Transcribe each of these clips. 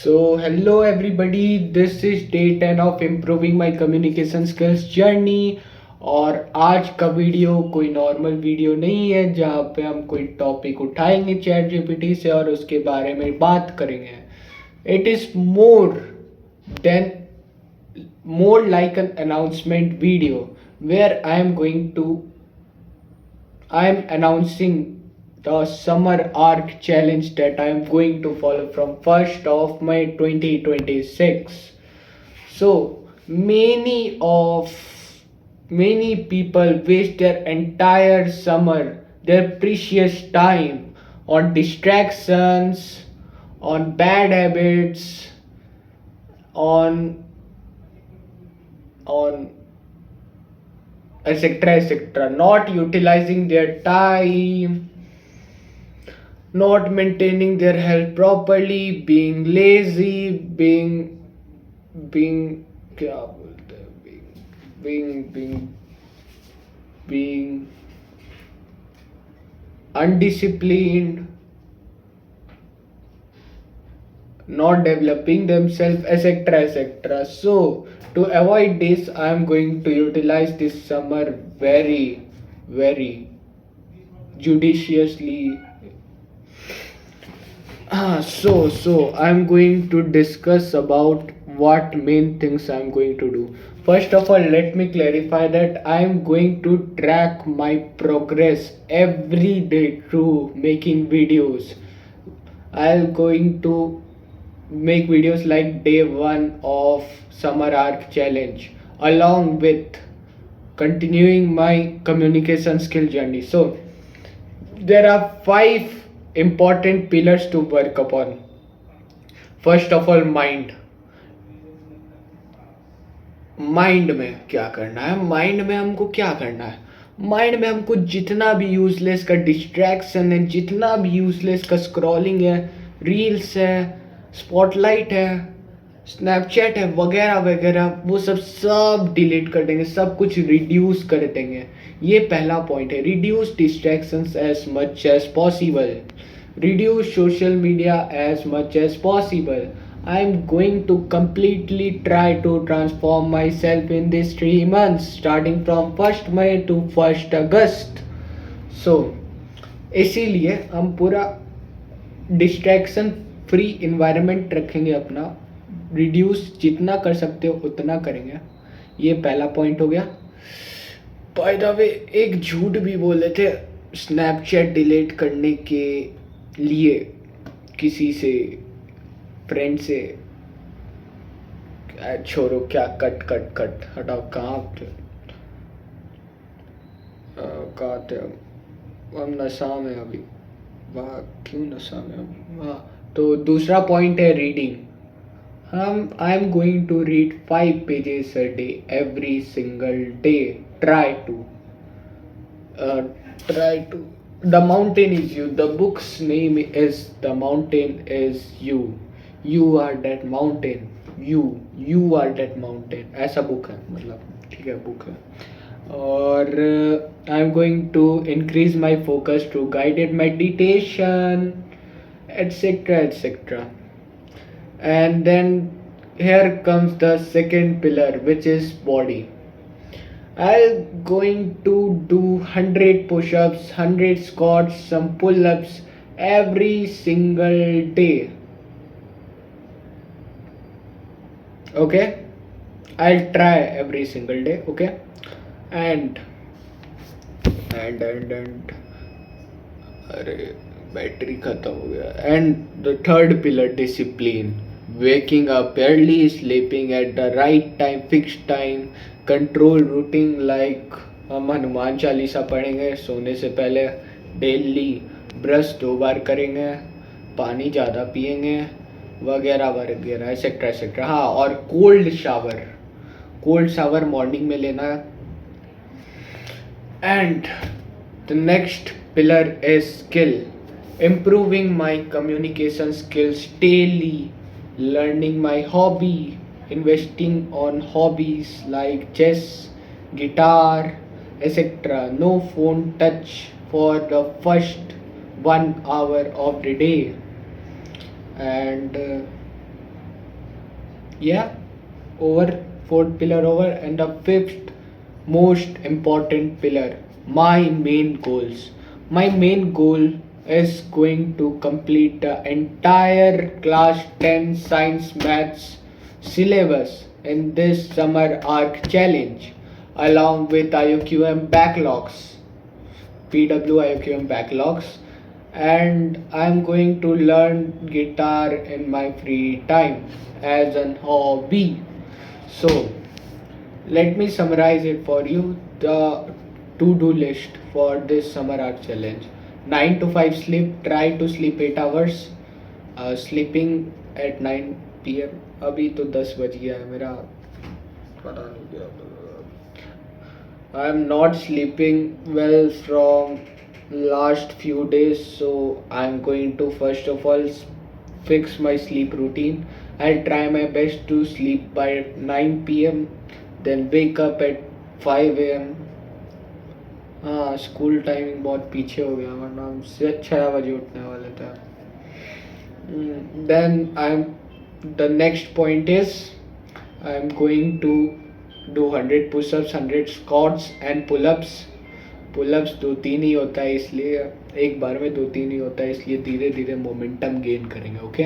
Hello everybody, this is day 10 of improving my communication skills journey। और आज का video कोई नॉर्मल वीडियो नहीं है जहाँ पे हम कोई टॉपिक उठाएंगे चैट जीपीटी से और उसके बारे में बात करेंगे। It is then more like an announcement video where I am announcing the summer arc challenge that I am going to follow from 1st of May 2026. So many people waste their entire summer, their precious time on distractions, on bad habits, on on etc., not utilizing their time, not maintaining their health properly, being lazy, being क्या बोलते हैं, being undisciplined, not developing themselves, etc. So to avoid this, I am going to utilize this summer very judiciously. So I'm going to discuss about what main things I'm going to do. First of all, let me clarify that I'm going to track my progress every day through making videos. I'm going to make videos like day 1 of summer arc challenge along with continuing my communication skill journey. So there are 5 important pillars to work upon. First of all, mind में क्या करना है, mind में हमको क्या करना है, mind में हमको जितना भी यूजलेस का डिस्ट्रैक्शन है, जितना भी यूजलेस का स्क्रॉलिंग है, रील्स है, स्पॉटलाइट है, स्नैपचैट है, वगैरह वगैरह, वो सब डिलीट कर देंगे, सब कुछ रिड्यूस कर देंगे। ये पहला पॉइंट है, reduce distractions as much as possible, reduce social media as much as possible. I am going to completely try to transform myself in these 3 months, starting from 1st May to 1st August. So, इसीलिए हम पूरा distraction free environment रखेंगे, अपना reduce जितना कर सकते हो उतना करेंगे। ये पहला पॉइंट हो गया। बाय द वे, एक झूठ भी बोले थे स्नैपचैट डिलीट करने के लिए किसी से, फ्रेंड से। छोड़ो, क्या कट हटाओ, कहाँ थे हम नशा में अभी। वाह, क्यों नशा में अभी। वाह, तो दूसरा पॉइंट है reading. I am going to read 5 pages a day every single day. Try to the mountain is you, the book's name is the mountain is you, you are that mountain, you are that mountain, ऐसा book है, मतलब ठीक है, book है। और I am going to increase my focus to guided meditation etc. And then here comes the second pillar, which is body. I'm going to do 100 push-ups, 100 squats, some pull-ups every single day. Okay, I'll try every single day. Okay, and अरे battery खत्म हो गया। And the third pillar, discipline, waking up early, sleeping at the right time, fixed time, control routine like हम हनुमान चालीसा पढ़ेंगे सोने से पहले, daily brush 2 बार करेंगे, पानी ज़्यादा पिएंगे, वगैरह वगैरह एक्सेट्रा। हाँ, और कोल्ड शावर मॉर्निंग में लेना है। And the next pillar is skill, improving my communication skills daily, learning my hobby, investing on hobbies like chess, guitar, etc. No phone touch for the first 1 hour of the day. And Yeah, over, fourth pillar over, and the fifth most important pillar, my main goals. My main goal is going to complete the entire class 10 science maths syllabus in this summer arc challenge along with IOQM backlogs. PWIQM backlogs, and I'm going to learn guitar in my free time as an hobby. So, let me summarize it for you. The to-do list for this summer art challenge: 9 to 5 sleep. Try to sleep 8 hours. Sleeping at 9 p.m. अभी तो 10 बज गया है मेरा, पता नहीं क्या। I am not sleeping well from last few days, so I am going to first of all fix my sleep routine. I'll try my best to sleep by 9 p.m. then wake up at 5 a.m. हाँ, school timing बहुत पीछे हो गया, वरना हम 6 बजे उठने वाले थे. Then the next point is I'm going to do 100 push-ups, 100 squats and pull-ups. Pullups 2-3 ही होता है, इसलिए एक बार में 2-3 ही होता है, इसलिए धीरे धीरे मोमेंटम गेन करेंगे. Okay,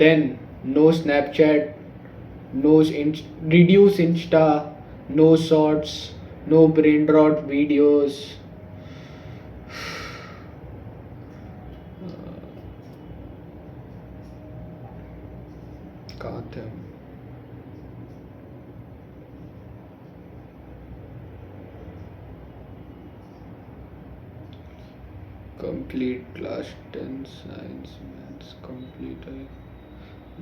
then no Snapchat, no reduce Insta, no shorts, no brain rot videos. कहाँ थे हम? Complete class 10 science maths complete.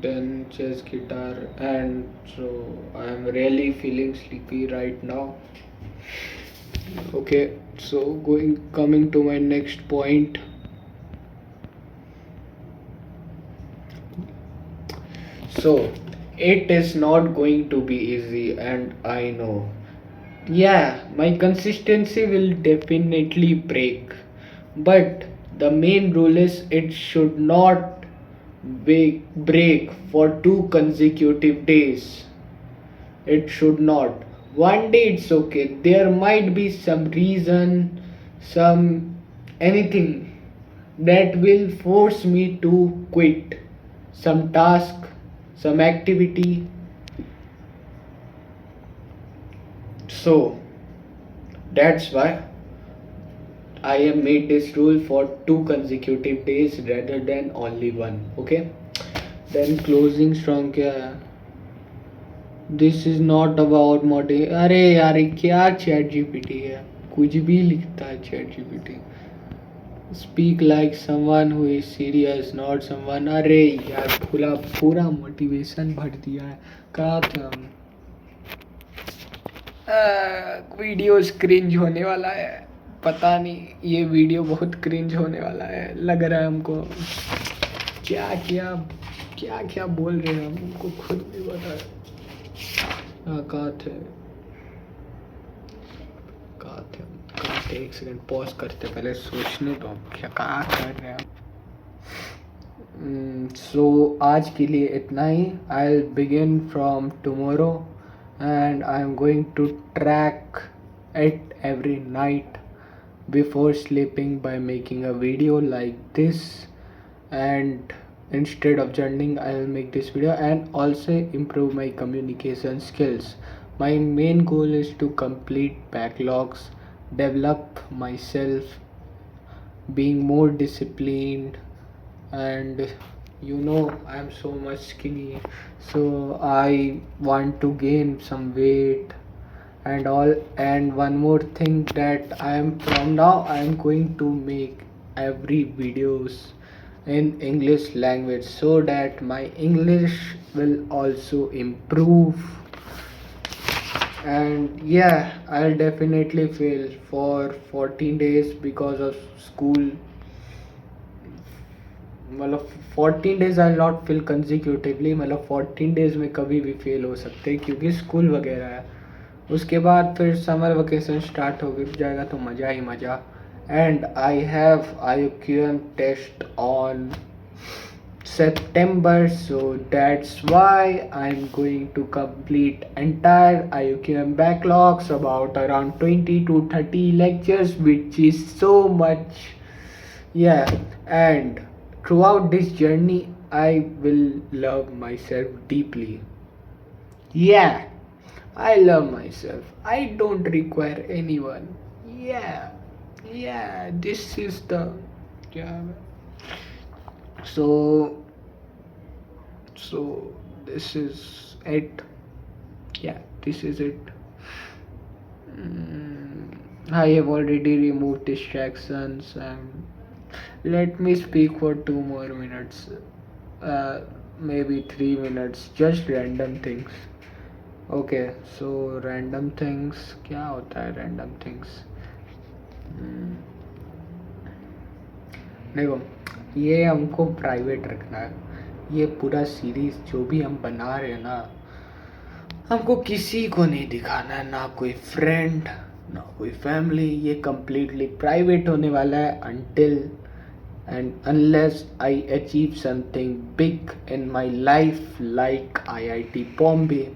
Then chess, guitar, and so I am really feeling sleepy right now. Okay, so coming to my next point. So it is not going to be easy, and I know. Yeah, my consistency will definitely break. But the main rule is it should not break for 2 consecutive days. It should not. One day it's okay. There might be some reason, some anything that will force me to quit some task, some activity. So that's why I have made this rule for 2 consecutive days rather than only one. Okay. Then closing strong क्या है? This is not about motive. अरे यार ये क्या chat GPT है, कुछ भी लिखता है chat GPT. Speak like someone who is serious, not someone. अरे यार पूरा मोटिवेशन भर दिया है. कहाँ थे हम? वीडियो क्रिंज होने वाला है, पता नहीं, ये वीडियो बहुत क्रिंज होने वाला है लग रहा है हमको. क्या क्या क्या बोल रहे हैं हम, हमको खुद भी पता है. कहाँ थे हम? एक सेकंड पॉज करते, पहले सोचने तो क्या कहाँ कर रहे हैं. सो आज के लिए इतना ही. I will begin from tomorrow and I am going to track it every night before sleeping by making a video like this, and instead of journaling I will make this video and also improve my communication skills. My main goal is to complete backlogs, develop myself, being more disciplined, and I am so much skinny, so I want to gain some weight and all. And one more thing, that I am from now I am going to make every videos in English language so that my English will also improve. And yeah, I'll definitely fail for 14 days because of school. मतलब 14 days I not fail consecutively, मतलब 14 days में कभी भी fail हो सकते हैं क्योंकि school वगैरह है. उसके बाद फिर समर वेकेशन स्टार्ट हो जाएगा तो मज़ा ही मज़ा. And I have IOQM test on September, so that's why I'm going to complete entire IUQM backlogs, about around 20 to 30 lectures, which is so much. Yeah, and throughout this journey, I will love myself deeply. Yeah, I love myself. I don't require anyone. Yeah, yeah, this is the. Yeah. So, so this is it. Yeah, this is it. I have already removed distractions and let me speak for 2 more minutes. Maybe 3 minutes. Just random things. Okay, so random things क्या होता है random things? देखो, ये हमको private रखना है. ये पूरा सीरीज जो भी हम बना रहे हैं ना, हमको किसी को नहीं दिखाना है, ना कोई फ्रेंड ना कोई फैमिली. ये कम्प्लीटली प्राइवेट होने वाला है until and unless I achieve something big in my life, like IIT Bombay,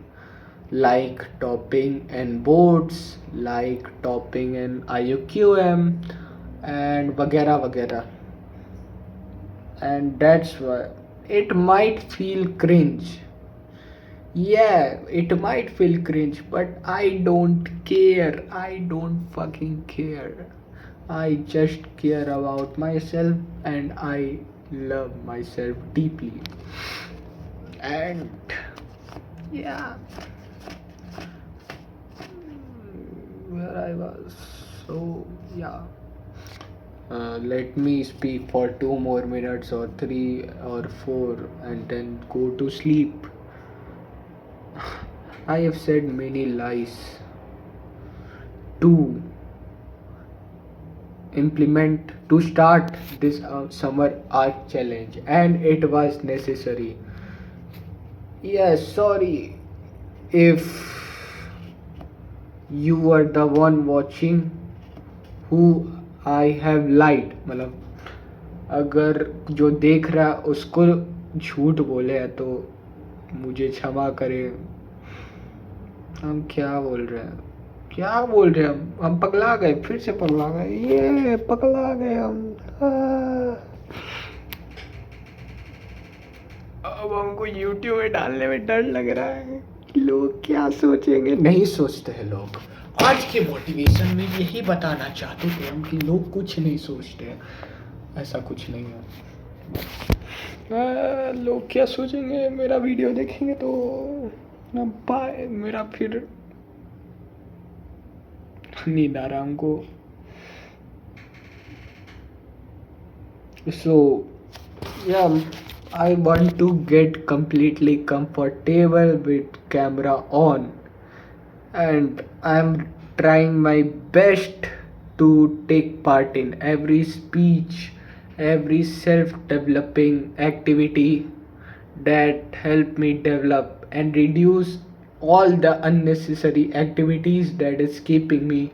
like topping in boards, like topping in IUQM and वगैरह वगैरह. And that's why it might feel cringe. Yeah, it might feel cringe, but I don't care. I don't fucking care. I just care about myself and I love myself deeply. And yeah, where I was. So yeah. Let me speak for 2 more minutes or 3 or 4 and then go to sleep. I have said many lies to implement to start this summer art challenge, and it was necessary. Yes, sorry if you were the one watching who I have lied. मतलब अगर जो देख रहा उसको झूठ बोले हैं तो मुझे क्षमा करे. हम क्या बोल रहे हैं, क्या बोल रहे हैं हम पगला गए, फिर से पगला गए, ये पगला गए हम. अब हमको YouTube में डालने में डर लग रहा है. लोग क्या सोचेंगे. नहीं सोचते हैं लोग. आज के मोटिवेशन में यही बताना चाहते थे हम कि लोग कुछ नहीं सोचते हैं. ऐसा कुछ नहीं है. लोग क्या सोचेंगे, मेरा वीडियो देखेंगे तो ना पाए. मेरा फिर नींद आ रहा हमको. So yeah, I want to get completely comfortable with camera on, and I'm trying my best to take part in every speech, every self-developing activity that help me develop and reduce all the unnecessary activities that is keeping me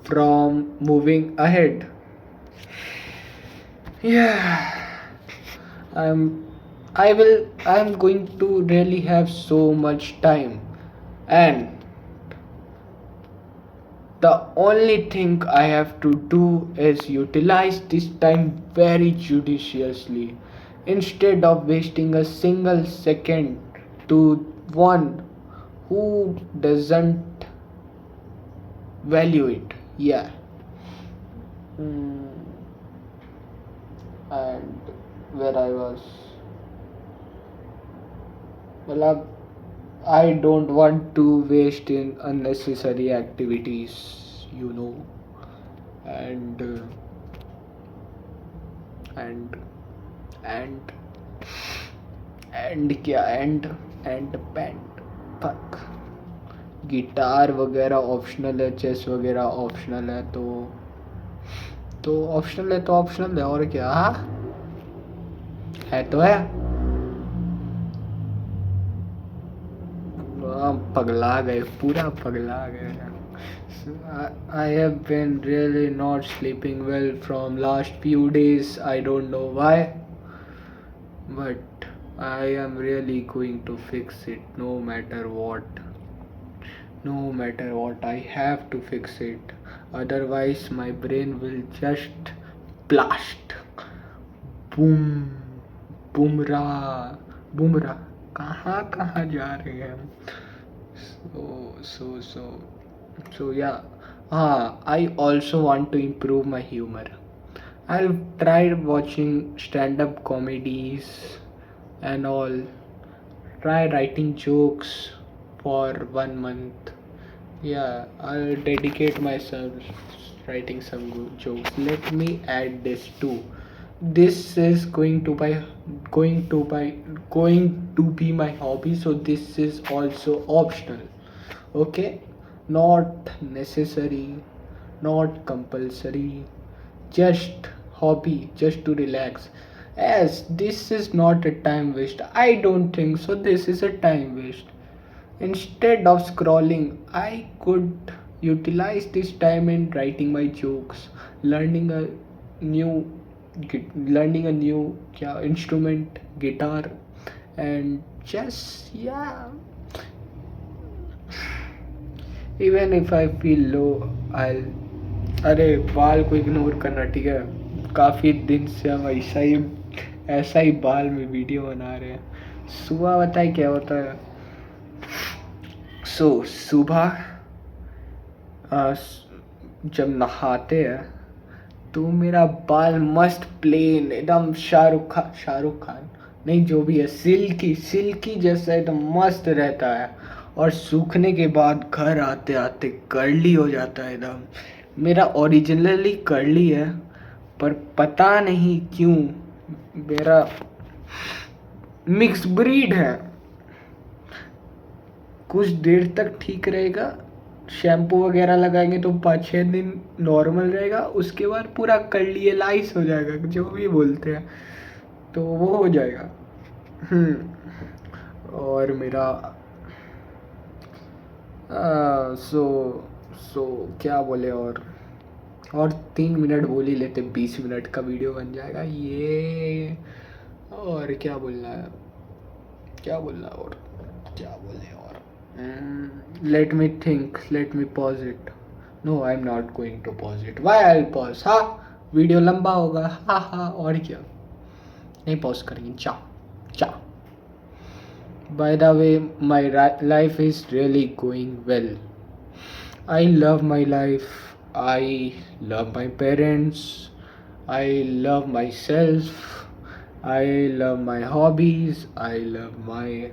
from moving ahead. Yeah, i'm I'm going to really have so much time, and the only thing I have to do is utilize this time very judiciously instead of wasting a single second to one who doesn't value it. Yeah. And where I was, well, I don't want to waste in unnecessary activities, and and and क्या and band fuck. Guitar वगैरह optional है, chess वगैरह optional है, तो optional है तो optional है, और क्या है तो है. पगला गए, पूरा पगला गए. I have been really not sleeping well from last few days. I don't know why. but I am really going to fix it no matter what. No matter what, I have to fix it. Otherwise, my brain will just blast. Boom, bumrah, bumrah. कहाँ कहाँ जा रहे हैं हम? So yeah. I also want to improve my humor. I've tried watching stand-up comedies and all. Try writing jokes for 1 month. Yeah, I'll dedicate myself writing some good jokes. Let me add this too. This is going to by going to be my hobby, so this is also optional. Okay? Not necessary, not compulsory, just hobby, just to relax. As this is not a time waste, I don't think so. This is a time waste. Instead of scrolling, I could utilize this time in writing my jokes, learning a new learning a new instrument, guitar, and just yeah. Even if I feel low, I'll अरे बाल को ignore करना ठीक है. काफ़ी दिन से हम ऐसा ही बाल में वीडियो बना रहे हैं. सुबह बताए क्या होता है. सुबह जब नहाते हैं तो मेरा बाल मस्त प्लेन एकदम शाहरुख खान नहीं जो भी है सिल्की सिल्की जैसा एकदम मस्त रहता है. और सूखने के बाद घर आते आते कर्ली हो जाता है एकदम. मेरा ओरिजिनली कर्ली है पर पता नहीं क्यों मेरा मिक्स ब्रीड है. कुछ देर तक ठीक रहेगा, शैम्पू वगैरह लगाएंगे तो 5-6 दिन नॉर्मल रहेगा, उसके बाद पूरा कर्लियलाइज हो जाएगा जो भी बोलते हैं तो वो हो जाएगा. और मेरा सो क्या बोले. और 3 मिनट बोल ही लेते, 20 मिनट का वीडियो बन जाएगा ये. और क्या बोलना है और क्या बोले और. Let me think, let me pause it. No, I'm not going to pause it. Why I'll pause? हाँ वीडियो लंबा होगा. हाँ और क्या नहीं पॉज करेंगे. चा By the way, my life is really going well. I love my life. I love my parents. I love myself. I love my hobbies. I love my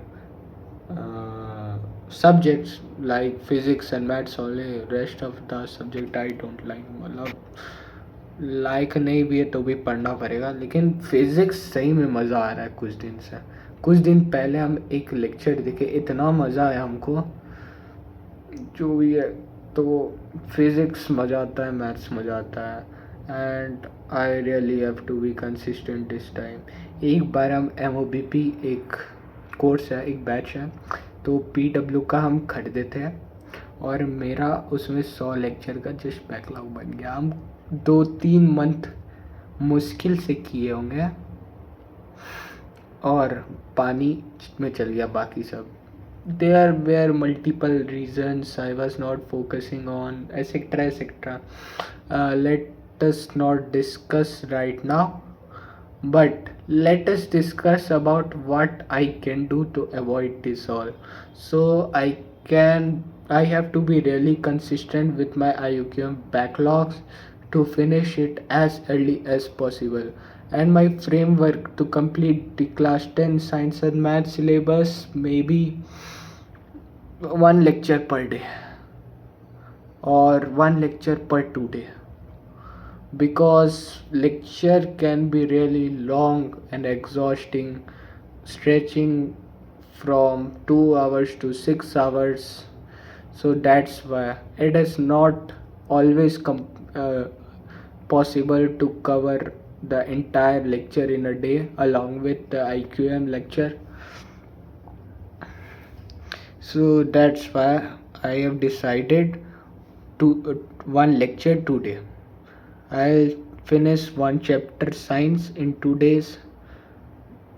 subjects like physics and maths only. Rest of the subject I don't like. मतलब like नहीं भी है तो भी पढ़ना पड़ेगा. लेकिन physics सही में मज़ा आ रहा है कुछ दिन से. कुछ दिन पहले हम एक लेक्चर देखे, इतना मज़ा आया हमको. जो भी है तो फिज़िक्स मज़ा आता है, मैथ्स मज़ा आता है. And I really have to be consistent this time. एक बार हम MOBP एक कोर्स है, एक बैच है, तो PW का हम खरीदे थे और मेरा उसमें 100 लेक्चर का जस्ट बैकलॉग बन गया. हम 2-3 मंथ मुश्किल से किए होंगे और पानी में चल गया बाकी सब. There were multiple reasons. I was not focusing on etcetera. Let us not discuss right now, but let us discuss about what I can do to avoid this all. So I have to be really consistent with my IUQM backlogs to finish it as early as possible. And my framework to complete the class 10 science and math syllabus maybe 1 lecture per day or 1 lecture per 2 day, because lecture can be really long and exhausting, stretching from 2 hours to 6 hours. So that's why it is not always possible to cover the entire lecture in a day along with the IQM lecture. So that's why I have decided to 1 lecture today. I'll finish 1 chapter science in 2 days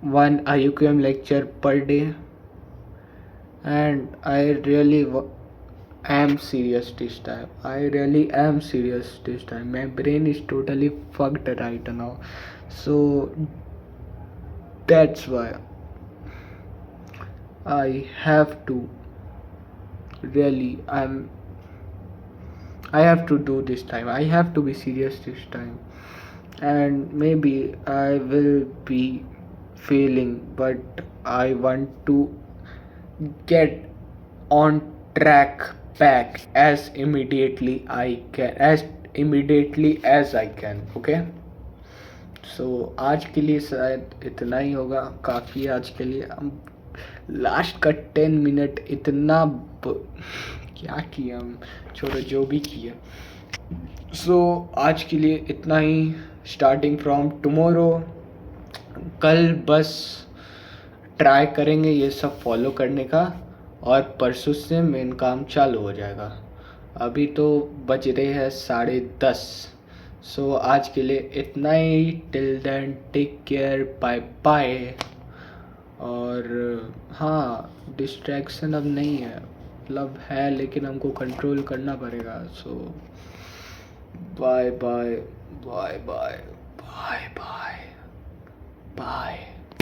one IUQM lecture per day, and I really am serious this time. I really am serious this time. My brain is totally fucked right now. So that's why I have to really I have to do this time. I have to be serious this time. And maybe I will be failing, but I want to get on track back as immediately as I can. Okay, so आज के लिए शायद इतना ही होगा, काफ़ी है आज के लिए। हम लास्ट का 10 मिनट इतना क्या किया हम, छोड़ो जो भी किया। सो आज के लिए इतना ही। स्टार्टिंग फ्रॉम टुमारो, कल बस ट्राई करेंगे ये सब फॉलो करने का, और परसों से मेन काम चालू हो जाएगा। अभी तो बज रहे हैं 10:30। सो आज के लिए इतना ही। Till then take care, bye bye. और हाँ, डिस्ट्रैक्शन अब नहीं है, मतलब है लेकिन हमको कंट्रोल करना पड़ेगा। So bye bye bye bye bye bye bye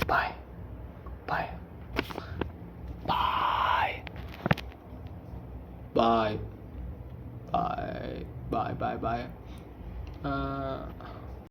bye bye bye bye bye bye bye bye.